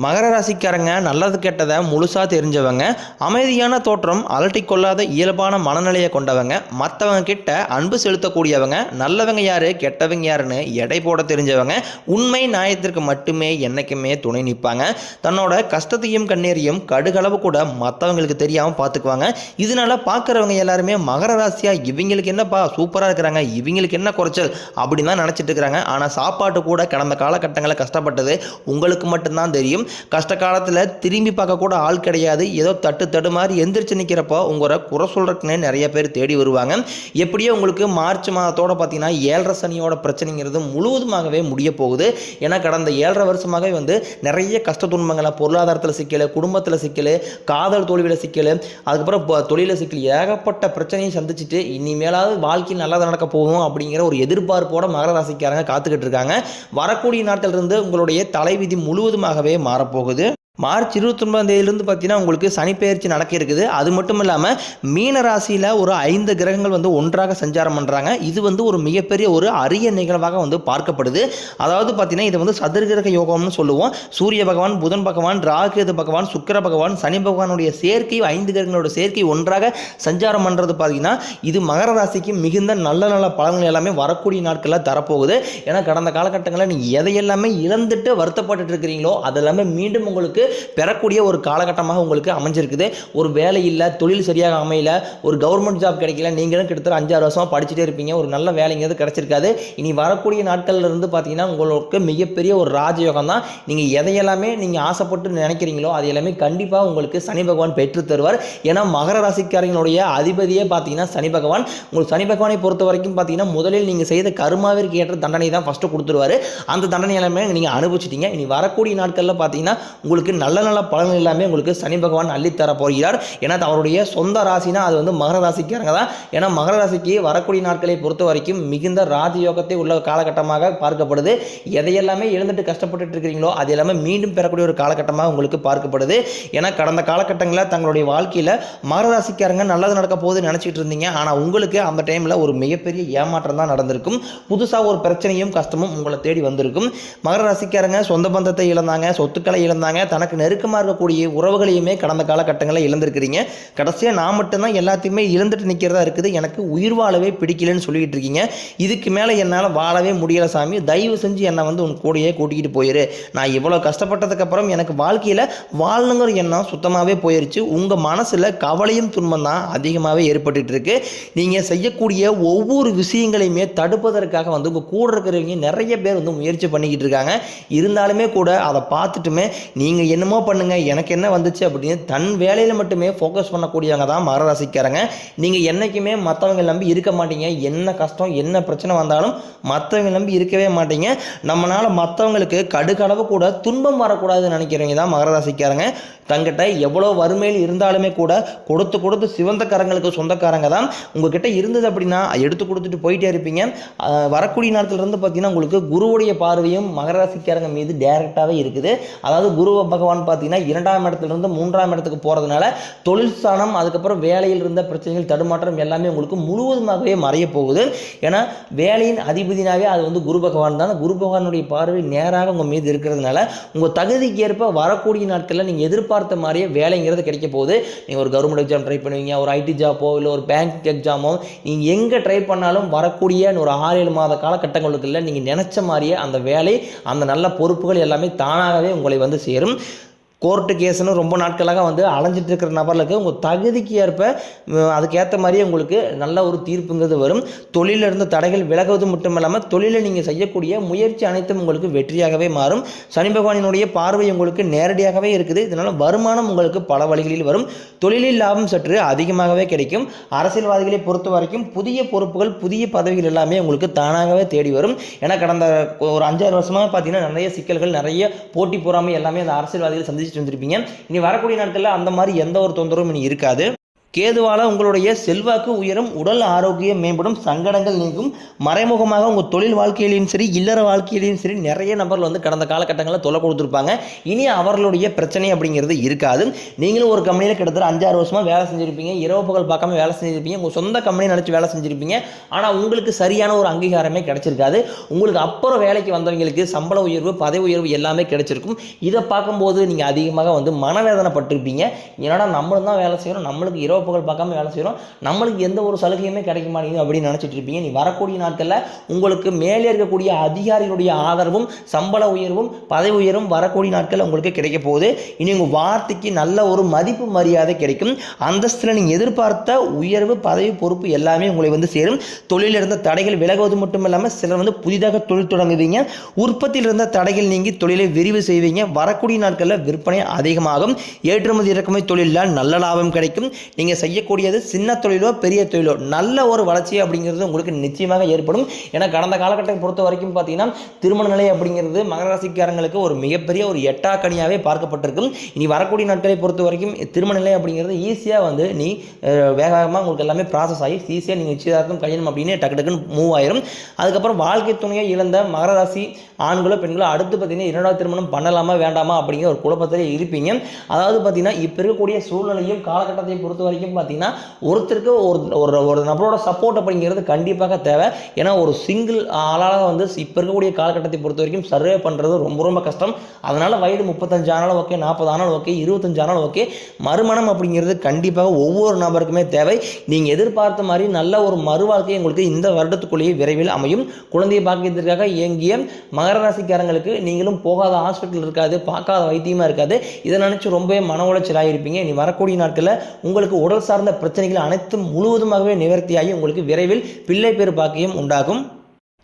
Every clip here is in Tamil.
மகர ராசிக்காரங்க நல்லது கெட்டதை முழுசாக தெரிஞ்சவங்க, அமைதியான தோற்றம், அலட்டிக்கொள்ளாத இயல்பான மனநிலையை கொண்டவங்க, மற்றவங்க கிட்ட அன்பு செலுத்தக்கூடியவங்க, நல்லவங்க யாரு கெட்டவங்க யாருன்னு எடை போட தெரிஞ்சவங்க, உண்மை நியாயத்திற்கு மட்டுமே என்றைக்குமே துணை நிற்பாங்க. தன்னோட கஷ்டத்தையும் கண்ணீரையும் கடுகளவு கூட மற்றவங்களுக்கு தெரியாமல் பார்த்துக்குவாங்க. இதனால பார்க்குறவங்க எல்லாருமே மகர ராசியா இவங்களுக்கு என்னப்பா சூப்பராக இருக்கிறாங்க, இவங்களுக்கு என்ன குறைச்சல் அப்படின்னு தான் நினச்சிட்டு இருக்கிறாங்க. ஆனால் சாப்பாட்டு கூட கடந்த காலகட்டங்களில் கஷ்டப்பட்டது உங்களுக்கு மட்டும்தான் தெரியும். கஷ்ட காலத்தில் திரும்பி பார்க்க கூட ஆள் கிடையாது. ஏதோ தட்டு மாதிரி எந்திரிச்சு நிற்கிறப்போ உங்களை குறை சொல்றதுக்குன்னு நிறைய பேர் தேடி வருவாங்க. எப்படியோ உங்களுக்கு மார்ச் மாதத்தோட பார்த்தீங்கன்னா 7.5 சனியோட பிரச்சனைங்கிறது முழுவதுமாகவே முடிய போகுது. ஏன்னா கடந்த 7.5 வருஷமாகவே நிறைய கஷ்ட துன்பங்களை, பொருளாதாரத்தில் சிக்கல், குடும்பத்தில் சிக்கல், காதல் தோல்வியில் சிக்கல், அதுக்கப்புறம் தொழில சிக்கல், ஏகப்பட்ட பிரச்சனையை சந்திச்சுட்டு இனிமேலாவது வாழ்க்கையில் நல்லது நடக்க போகும் அப்படிங்கிற ஒரு எதிர்பார்ப்போட மகர ராசிக்காரங்க காத்துக்கிட்டு இருக்காங்க. வரக்கூடிய நாட்கள் இருந்து உங்களுடைய தலைவிதி முழுவதுமாகவே மாறப்போகுது. மார்ச் 29ஆம் தேதியிலிருந்து பார்த்தீங்கன்னா உங்களுக்கு சனிப்பெயர்ச்சி நடக்க இருக்குது. அது மட்டும் இல்லாமல் மீன ராசியில் ஒரு 5 கிரகங்கள் ஒன்றாக சஞ்சாரம் பண்ணுறாங்க. இது ஒரு மிகப்பெரிய ஒரு அரிய நிகழ்வாக பார்க்கப்படுது. அதாவது பார்த்தீங்கன்னா இதை சதுர்கிரக யோகம்னு சொல்லுவோம். சூரிய பகவான், புதன் பகவான், ராகுகேது பகவான், சுக்கிர பகவான், சனி பகவானுடைய சேர்க்கை, 5 கிரகங்களோட சேர்க்கை ஒன்றாக சஞ்சாரம் பண்ணுறது பார்த்தீங்கன்னா இது மகர ராசிக்கு மிகுந்த நல்ல நல்ல பலன்கள் எல்லாமே வரக்கூடிய நாட்களில் தரப்போகுது. ஏன்னா கடந்த காலகட்டங்களில் நீங்கள் எதையெல்லாமே இழந்துட்டு வருத்தப்பட்டு இருக்கிறீங்களோ அதெல்லாமே மீண்டும் உங்களுக்கு பெறக்கூடிய ஒரு காலகட்டமாக உங்களுக்கு அமைஞ்சிருக்குது. ஒரு வேலை இல்லை, தொழில் சரியாக அமையல, ஒரு கவர்மெண்ட் ஜாப் கிடைக்கல, நீங்களும் கிட்டத்தட்ட 5-6 வருஷமாக படிச்சுட்டே இருப்பீங்க, ஒரு நல்ல வேலைங்கிறது கிடைச்சிருக்காது. இனி வரக்கூடிய நாட்கள்ல இருந்து பார்த்தீங்கன்னா உங்களுக்கு மிகப்பெரிய ஒரு ராஜயோகம் தான். நீங்கள் எதையெல்லாமே நீங்கள் ஆசைப்பட்டு நினைக்கிறீங்களோ அது எல்லாமே கண்டிப்பாக உங்களுக்கு சனி பகவான் பெற்று தருவார். ஏன்னா மகர ராசிக்காரங்களுடைய அதிபதியே பார்த்தீங்கன்னா சனி பகவான். உங்களுக்கு சனி பகவானை பொறுத்த வரைக்கும் பார்த்தீங்கன்னா முதலில் நீங்கள் செய்த கர்மாவிற்கு ஏற்ற தண்டனை தான் ஃபஸ்ட்டு கொடுத்துருவாரு. அந்த தண்டனை எல்லாமே நீங்கள் அனுபவிச்சிட்டீங்க. இனி வரக்கூடிய நாட்களில் பார்த்தீங்கன்னா உங்களுக்கு நல்ல நல்ல பலன்கள் எல்லாமே உங்களுக்கு சனி பகவான் அள்ளித்தர போகிறார். ஏன்னா அவருடைய சொந்த ராசினா அது மகர ராசிக்காரங்க தான். ஏன்னா மகர ராசிக்கு வரக்கூடிய நாட்களை பொறுத்த வரைக்கும் மிகுந்த ராஜயோகத்தை உள்ள காலகட்டமாக பார்க்கப்படுது. எதையெல்லாமே இழந்துட்டு கஷ்டப்பட்டு இருக்கிறீங்களோ அது எல்லாமே மீண்டும் பெறக்கூடிய ஒரு காலகட்டமாக உங்களுக்கு பார்க்கப்படுது. ஏன்னா கடந்த காலகட்டங்களில் தங்களுடைய வாழ்க்கையில் மகர ராசிக்காரங்க நல்லது நடக்க போகுது நினச்சிட்டு இருந்தீங்க. ஆனால் உங்களுக்கு அந்த டைமில் ஒரு மிகப்பெரிய ஏமாற்றம் தான் நடந்திருக்கும். புதுசாக ஒரு பிரச்சனையும் கஷ்டமும் உங்களை தேடி வந்திருக்கும். மகர ராசிக்காரங்க சொந்த பந்தத்தை இழந்தாங்க, சொத்துக்களை இழந்தாங்க, தனக்கு நெருக்கமாக இருக்கக்கூடிய உறவுகளையுமே கடந்த காலகட்டங்களில் இழந்திருக்கிறீங்க. கடைசியாக நான் மட்டும்தான் எல்லாத்தையுமே இழந்துட்டு நிற்கிறதா இருக்குது, எனக்கு உயிர் வாழவே பிடிக்கலன்னு சொல்லிட்டு இருக்கீங்க. இதுக்கு மேலே என்னால் வாழவே முடியலை சாமி, தயவு செஞ்சு என்னை உன் கூடையே கூட்டிகிட்டு போயிரு. நான் இவ்வளோ கஷ்டப்பட்டதுக்கப்புறம் எனக்கு வாழ்க்கையில் வாழணுங்கிற எண்ணம் சுத்தமாகவே போயிடுச்சு. உங்கள் மனசில் கவலையும் துன்பம் தான் அதிகமாகவே ஏற்பட்டு இருக்கு. நீங்கள் செய்யக்கூடிய ஒவ்வொரு விஷயங்களையுமே தடுப்பதற்காக உங்கள் கூட இருக்கிறவங்க நிறைய பேர் முயற்சி பண்ணிக்கிட்டு இருக்காங்க. இருந்தாலுமே கூட அதை பார்த்துட்டுமே நீங்கள் என்னமோ பண்ணுங்க, எனக்கு என்ன வந்துச்சு அப்படின்னு தன் வேலையில் மட்டுமே ஃபோக்கஸ் பண்ணக்கூடியவங்க தான் மகர ராசிக்காரங்க. நீங்கள் என்றைக்குமே மற்றவங்க நம்பி இருக்க மாட்டீங்க. என்ன கஷ்டம் என்ன பிரச்சனை வந்தாலும் மற்றவங்க நம்பி இருக்கவே மாட்டீங்க. நம்மளால் மற்றவங்களுக்கு கடுகளவு கூட துன்பம் வரக்கூடாதுன்னு நினைக்கிறவங்க தான் மகர ராசிக்காரங்க. தங்கிட்ட எவ்வளோ வறுமையில் இருந்தாலுமே கூட கொடுத்து கொடுத்து சிவந்த கரங்களுக்கு சொந்தக்காரங்க தான். உங்ககிட்ட இருந்தது அப்படின்னா எடுத்து கொடுத்துட்டு போயிட்டே இருப்பீங்க. வரக்கூடிய நாட்கள்லேருந்து பார்த்தீங்கன்னா உங்களுக்கு குருவுடைய பார்வையும் மகர ராசிக்காரங்க மீது டைரெக்டாகவே இருக்குது. அதாவது குரு பகவான் பார்த்தீங்கன்னா 2ஆம் இடத்துலேருந்து 3ஆம் இடத்துக்கு போகிறதுனால தொழில் ஸ்தானம், அதுக்கப்புறம் வேலையில் இருந்த பிரச்சனைகள், தடுமாற்றம் எல்லாமே உங்களுக்கு முழுவதுமாகவே மறைய போகுது. ஏன்னா வேலையின் அதிபதினாவே அது குரு பகவான் தான். குரு பகவானுடைய பார்வை நேராக உங்கள் மீது இருக்கிறதுனால உங்கள் தகுதிக்கு ஏற்ப வரக்கூடிய நாட்களில் நீங்கள் எதிர்பார்த்த மாதிரியே வேலைங்கிறது கிடைக்க போகுது. நீங்கள் ஒரு கவர்மெண்ட் எக்ஸாம் ட்ரை பண்ணுவீங்க, ஒரு ஐடி ஜாப்போ இல்லை ஒரு பேங்க் எக்ஸாமோ நீங்கள் எங்கே ட்ரை பண்ணாலும் வரக்கூடிய ஒரு 6-7 மாத காலகட்டங்களுக்கு இல்லை நீங்கள் நினச்ச மாதிரியே அந்த வேலை, அந்த நல்ல பொறுப்புகள் எல்லாமே தானாகவே உங்களை சேரும். கோர்ட்டு கேஸுன்னு ரொம்ப நாட்களாக அலைஞ்சிட்டு இருக்கிற நபர்களுக்கு உங்கள் தகுதிக்கு ஏற்ப அதுக்கேற்ற மாதிரியே உங்களுக்கு நல்ல ஒரு தீர்ப்புங்கிறது வரும். தொழிலில் இருந்த தடைகள் விலகுவது மட்டும் இல்லாமல் தொழிலில் நீங்கள் செய்யக்கூடிய முயற்சி அனைத்தும் உங்களுக்கு வெற்றியாகவே மாறும். சனி பகவானினுடைய பார்வை உங்களுக்கு நேரடியாகவே இருக்குது. இதனால் வருமானம் உங்களுக்கு பல வழிகளில் வரும். தொழிலில் லாபம் சற்று அதிகமாகவே கிடைக்கும். அரசியல்வாதிகளை பொறுத்த வரைக்கும் புதிய பொறுப்புகள், புதிய பதவிகள் எல்லாமே உங்களுக்கு தானாகவே தேடி வரும். ஏன்னா கடந்த ஒரு 5-6 வருஷமாக பார்த்தீங்கன்னா நிறைய சிக்கல்கள், நிறைய போட்டி பொறாமை எல்லாமே அந்த அரசியல்வாதிகள் சந்திச்சு வந்திருப்பீங்க. இனி வரக்கூடிய நாட்களில் அந்த மாதிரி எந்த ஒரு தொந்தரவும் இனி இருக்காது. கேதுவால் உங்களுடைய செல்வாக்கு உயரும், உடல் ஆரோக்கியம் மேம்படும், சங்கடங்கள் நீங்கும். மறைமுகமாக உங்கள் தொழில் வாழ்க்கையிலையும் சரி இல்லற வாழ்க்கையிலையும் சரி நிறைய நபர்கள் வந்து கடந்த காலகட்டங்களில் தொலை கொடுத்துருப்பாங்க. இனி அவர்களுடைய பிரச்சனை அப்படிங்கிறது இருக்காது. நீங்களும் ஒரு கம்பெனியில் கிட்டத்தட்ட 5-6 வருஷமாக வேலை செஞ்சுருப்பீங்க, இரவு பகல் பார்க்காம வேலை செஞ்சுருப்பீங்க, உங்கள் சொந்த கம்பெனி நினச்சி வேலை செஞ்சுருப்பீங்க. ஆனால் உங்களுக்கு சரியான ஒரு அங்கீகாரமே கிடைச்சிருக்காது. உங்களுக்கு அப்புறம் வேலைக்கு வந்தவங்களுக்கு சம்பள உயர்வு, பதவி உயர்வு எல்லாமே கிடைச்சிருக்கும். இதை பார்க்கும்போது நீங்கள் அதிகமாக வந்து மனவேதனைப்பட்டிருப்பீங்க. ஏன்னா நம்மளும் தான் வேலை செய்கிறோம், நம்மளுக்கு இரவு பகல் பார்க்காம வேலை செய்கிறோம், நம்மளுக்கு எந்த ஒரு சலுகையுமே கிடைக்க மாட்டேங்குது அப்படின்னு நினச்சிட்டு இருப்பீங்க. நீ வரக்கூடிய நாட்களில் உங்களுக்கு மேலே இருக்கக்கூடிய அதிகாரிகளுடைய ஆதரவும் சம்பள உயர்வும் பதவி உயர்வும் வரக்கூடிய நாட்கள் உங்களுக்கு கிடைக்க போகுது. இனி உங்கள் வார்த்தைக்கு நல்ல ஒரு மதிப்பு மரியாதை கிடைக்கும். அந்தஸ்தில் நீங்கள் எதிர்பார்த்த உயர்வு பதவி பொறுப்பு எல்லாமே உங்களை வந்து சேரும். தொழிலில் இருந்த தடைகள் விலகுவது மட்டும் இல்லாமல் சிலர் வந்து புதிதாக தொழில் தொடங்குவீங்க. உற்பத்தியில் இருந்த தடைகள் நீங்கி தொழிலை விரிவு செய்வீங்க. வரக்கூடிய நாட்களில் விற்பனை அதிகமாகும். ஏற்றுமதி இறக்குமதி தொழிலால் நல்ல லாபம் கிடைக்கும். நீங்கள் செய்யக்கூடியது சின்ன தொழிலோ பெரிய தொழிலோ நல்ல ஒரு வளர்ச்சி அப்படிங்கிறது உங்களுக்கு நிச்சயமாக ஏற்படும். ஏன்னா கடந்த காலகட்டத்தை பொறுத்த வரைக்கும் பார்த்தீங்கன்னா திருமண நிலை அப்படிங்கிறது மகர ராசிக்காரங்களுக்கு ஒரு மிகப்பெரிய ஒரு எட்டாக்கணியாகவே பார்க்கப்பட்டிருக்கும். இனி வரக்கூடிய நாட்களை பொறுத்த வரைக்கும் திருமண நிலை அப்படிங்கிறது ஈஸியாக வந்து நீ வேகமாக உங்களுக்கு எல்லாமே ப்ராசஸ் ஆகி ஈஸியாக நீங்கள் நிச்சயதார்த்தம் கல்யாணம் அப்படின்னு டக்குன்னு மூவ் ஆயிரும். அதுக்கப்புறம் வாழ்க்கை துணையை இழந்த மகர ராசி ஆண்களோ பெண்களோ அடுத்து பார்த்தீங்கன்னா 2வது திருமணம் பண்ணலாமா வேண்டாமா அப்படிங்கிற ஒரு குழப்பத்திலே இருப்பீங்க. அதாவது பார்த்தீங்கன்னா இப்போ இருக்கக்கூடிய சூழ்நிலையும் காலகட்டத்தை பொறுத்த வரைக்கும் பார்த்தீங்கன்னா ஒருத்தருக்கு ஒரு நபரோட சப்போர்ட் அப்படிங்கிறது கண்டிப்பாக தேவை. ஏன்னா ஒரு சிங்கிள் ஆளாக வந்து இப்போ இருக்கக்கூடிய காலகட்டத்தை பொறுத்த வரைக்கும் சர்வே பண்ணுறது ரொம்ப ரொம்ப கஷ்டம். அதனால் வயது 35 ஆனாலும் ஓகே, 40 ஆனாலும் ஓகே, 25 ஆனாலும் ஓகே, மறுமணம் அப்படிங்கிறது கண்டிப்பாக ஒவ்வொரு நபருக்குமே தேவை. நீங்கள் எதிர்பார்த்த மாதிரி நல்ல ஒரு மறுவாழ்க்கை உங்களுக்கு இந்த வருடத்துக்குள்ளேயே விரைவில் அமையும். குழந்தையை பாக்கியத்திற்காக இயங்கிய மகர ராசிக்காரங்களுக்கு நீங்களும் போகாத ஹாஸ்பிட்டல் இருக்காது, பார்க்காத வைத்தியமாக இருக்காது. இதை நினச்சி ரொம்பவே மன உளைச்சலாக இருப்பீங்க. இனி வரக்கூடிய நாட்களில் உங்களுக்கு உடல் சார்ந்த பிரச்சனைகள் அனைத்தும் முழுவதுமாகவே நிவர்த்தியாகி உங்களுக்கு விரைவில் பிள்ளை பேறு பாக்கியம் உண்டாகும்.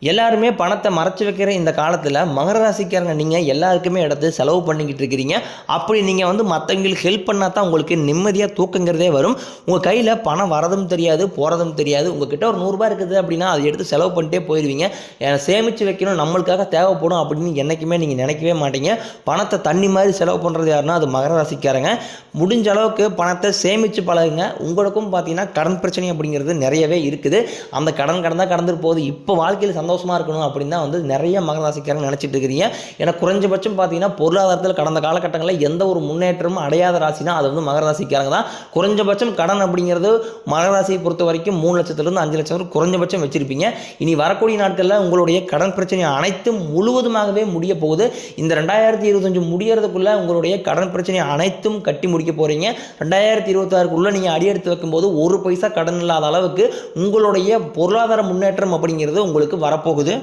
எல்லாருமே பணத்தை மறைச்சி வைக்கிற இந்த காலத்தில் மகர ராசிக்காரங்க நீங்கள் எல்லாருக்குமே எடுத்து செலவு பண்ணிக்கிட்டு இருக்கிறீங்க. அப்படி நீங்கள் வந்து மற்றவங்களுக்கு ஹெல்ப் பண்ணால் தான் உங்களுக்கு நிம்மதியாக தூக்கங்கிறதே வரும். உங்கள் கையில் பணம் வரதும் தெரியாது போகிறதும் தெரியாது. உங்கள்கிட்ட ஒரு 100 ரூபாய் இருக்குது அப்படின்னா அதை எடுத்து செலவு பண்ணிட்டே போயிடுவீங்க. சேமித்து வைக்கணும், நம்மளுக்காக தேவைப்படும் அப்படின்னு என்றைக்குமே நீங்கள் நினைக்கவே மாட்டீங்க. பணத்தை தண்ணி மாதிரி செலவு பண்ணுறது யாருன்னா அது மகர ராசிக்காரங்க. முடிஞ்ச அளவுக்கு பணத்தை சேமித்து பழகுங்க. உங்களுக்கும் பார்த்தீங்கன்னா கடன் பிரச்சனை அப்படிங்கிறது நிறையவே இருக்குது. அந்த கடன் தான் கடந்துட்டு போகுது. இப்போ வாழ்க்கையில் சந்தோஷமாக இருக்கணும் அப்படின்னு தான் வந்து நிறைய மகர ராசிக்காரங்க நினச்சிட்டு இருக்கிறீங்க. ஏன்னா குறைஞ்சபட்சம் பார்த்தீங்கன்னா பொருளாதாரத்தில் கடந்த காலகட்டங்களில் எந்த ஒரு முன்னேற்றமும் அடையாத ராசினா அது வந்து மகர ராசிக்காரங்க தான். குறைஞ்சபட்சம் கடன் அப்படிங்கிறது மகர ராசியை பொறுத்த வரைக்கும் 3 லட்சத்திலிருந்து 5 லட்சம் குறைஞ்சபட்சம் வச்சிருப்பீங்க. இனி வரக்கூடிய நாட்களில் உங்களுடைய கடன் பிரச்சனை அனைத்தும் முழுவதுமாகவே முடிய போகுது. இந்த 2025 முடியறதுக்குள்ள உங்களுடைய கடன் பிரச்சனை அனைத்தும் கட்டி முடிக்க போறீங்க. 2026க்குள்ள நீங்கள் அடியெடுத்து வைக்கும்போது 1 பைசா கடன் இல்லாத அளவுக்கு உங்களுடைய பொருளாதார முன்னேற்றம் அப்படிங்கிறது உங்களுக்கு வரப்போகுது.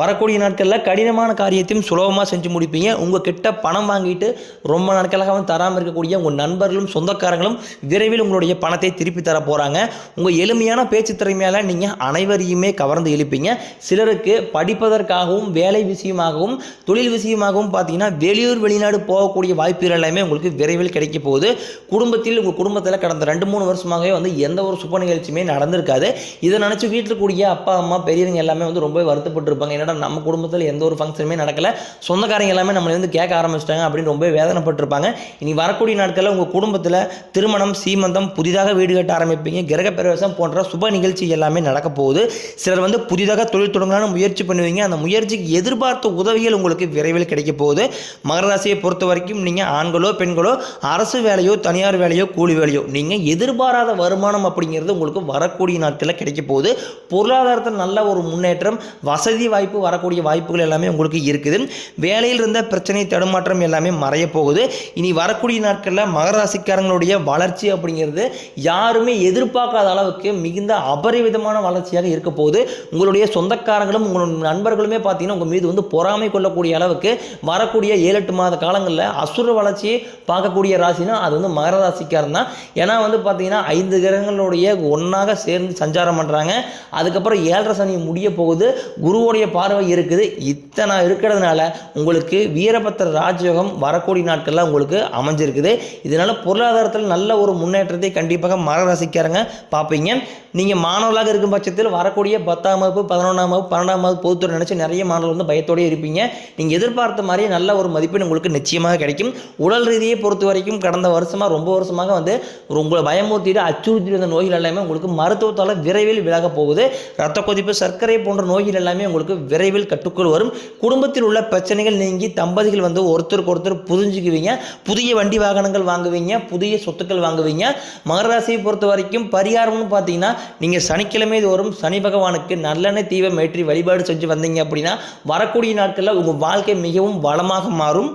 வரக்கூடிய நாட்களில் கடினமான காரியத்தையும் சுலபமாக செஞ்சு முடிப்பீங்க. உங்கள் கிட்ட பணம் வாங்கிட்டு ரொம்ப நாட்களாக தராமல் இருக்கக்கூடிய உங்கள் நண்பர்களும் சொந்தக்காரங்களும் விரைவில் உங்களுடைய பணத்தை திருப்பி தர போகிறாங்க. உங்கள் எளிமையான பேச்சு திறமையால் நீங்கள் அனைவரையுமே கவர்ந்து எழுப்பீங்க. சிலருக்கு படிப்பதற்காகவும் வேலை விஷயமாகவும் தொழில் விஷயமாகவும் பார்த்தீங்கன்னா வெளியூர் வெளிநாடு போகக்கூடிய வாய்ப்புகள் எல்லாமே உங்களுக்கு விரைவில் கிடைக்க போகுது. உங்கள் குடும்பத்தில் கடந்த 2-3 வருஷமாகவே வந்து எந்த ஒரு சுப நிகழ்ச்சியுமே நடந்திருக்காது. இதை நினச்சி வீட்டில் கூடிய அப்பா அம்மா பெரியவங்க எல்லாமே வந்து ரொம்ப வருத்தப்பட்டிருப்பாங்க. நம்ம குடும்பத்தில் எந்த ஒரு ஃபங்க்ஷனுமே நடக்கல, சொந்தக்காரங்க எல்லாமே நம்மளை வந்து கேட்க ஆரம்பிச்சிட்டாங்க அப்படின்னு ரொம்ப வேதனைப்பட்டிருப்பாங்க. இனி வரக்கூடிய நாட்களில் உங்கள் குடும்பத்தில் திருமணம், சீமந்தம், புதிதாக வீடு கட்ட ஆரம்பிப்பீங்க. கிரக பிரவேசம் போன்ற சுப நிகழ்ச்சி எல்லாமே நடக்க போகுது. சிலர் வந்து புதிதாக தொழில் தொடங்கலான்னு முயற்சி பண்ணுவீங்க. அந்த முயற்சிக்கு எதிர்பார்த்த உதவிகள் உங்களுக்கு விரைவில் கிடைக்க போகுது. மகர ராசியை பொறுத்த வரைக்கும் நீங்கள் ஆண்களோ பெண்களோ அரசு வேலையோ தனியார் வேலையோ கூலி வேலையோ நீங்கள் எதிர்பாராத வருமானம் அப்படிங்கிறது உங்களுக்கு வரக்கூடிய நாட்களில் கிடைக்க போகுது. பொருளாதாரத்தில் நல்ல ஒரு முன்னேற்றம், வசதி வாய்ப்பு வரக்கூடிய வாய்ப்புகள் எல்லாமே உங்களுக்கு இருக்குது. வேலையில் இருந்த பிரச்சனை தடுமாற்றம் எல்லாமே மறைய போகுது. இனி வரக்கூடிய நாட்களில் மகர ராசிக்காரங்களுடைய வளர்ச்சி அப்படிங்கிறது யாருமே எதிர்பார்க்காத அளவுக்கு மிகுந்த அபரிவிதமான வளர்ச்சியாக இருக்க போகுது. உங்களுடைய சொந்தக்காரங்களும் உங்களுடைய நண்பர்களுமே பார்த்தீங்கன்னா உங்கள் மீது வந்து பொறாமை கொள்ளக்கூடிய அளவுக்கு வரக்கூடிய 7-8 மாத காலங்களில் அசுர வளர்ச்சியை பார்க்கக்கூடிய ராசினா அது வந்து மகர ராசிக்காரன் தான். ஏன்னா வந்து பார்த்தீங்கன்னா 5 கிரகங்களுடைய ஒன்றாக சேர்ந்து சஞ்சாரம் பண்ணுறாங்க. அதுக்கப்புறம் 7.5 சனி முடிய போகுது. குருவுடைய பார்வை இருக்குது. இத்தனை இருக்கிறதுனால உங்களுக்கு வீரபத்திர ராஜயோகம் வரக்கூடிய நாட்களில் உங்களுக்கு அமைஞ்சிருக்குது. இதனால் பொருளாதாரத்தில் நல்ல ஒரு முன்னேற்றத்தை கண்டிப்பாக மகர ராசிக்காரங்க பார்ப்பீங்க. நீங்கள் மாணவர்களாக இருக்கும் பட்சத்தில் வரக்கூடிய 10ஆம் வகுப்பு 11ஆம் வகுப்பு 12ஆம் வகுப்பு பொதுத்துறை நினச்சி நிறைய மாணவர்கள் வந்து பயத்தோடய இருப்பீங்க. நீங்கள் எதிர்பார்த்த மாதிரியே நல்ல ஒரு மதிப்பெண் உங்களுக்கு நிச்சயமாக கிடைக்கும். உடல் ரீதியை பொறுத்த வரைக்கும் கடந்த வருஷமாக ரொம்ப வருஷமாக வந்து உங்களை பயமுறுத்திட்டு அச்சுறுத்தி வந்த நோய்கள் எல்லாமே உங்களுக்கு மருத்துவத்தால் விரைவில் விலக போகுது. இரத்த கொதிப்பு, சர்க்கரை போன்ற நோய்கள் எல்லாமே உங்களுக்கு விரைவில் கட்டுக்குள் வரும். குடும்பத்தில் உள்ள பிரச்சனைகள் நீங்கி தம்பதிகள் வந்து ஒருத்தருக்கு ஒருத்தர் புரிஞ்சுக்குவீங்க. புதிய வண்டி வாகனங்கள் வாங்குவீங்க, புதிய சொத்துக்கள் வாங்குவீங்க. மகர ராசியை பொறுத்த வரைக்கும் பரிகாரம்னு பார்த்தீங்கன்னா நீங்கள் சனிக்கிழமை தோறும் சனி பகவானுக்கு நல்லெண்ணெய் தீபம் ஏற்றி வழிபாடு செஞ்சு வந்தீங்க அப்படின்னா வரக்கூடிய நாட்களில் உங்கள் வாழ்க்கை மிகவும் வளமாக மாறும்.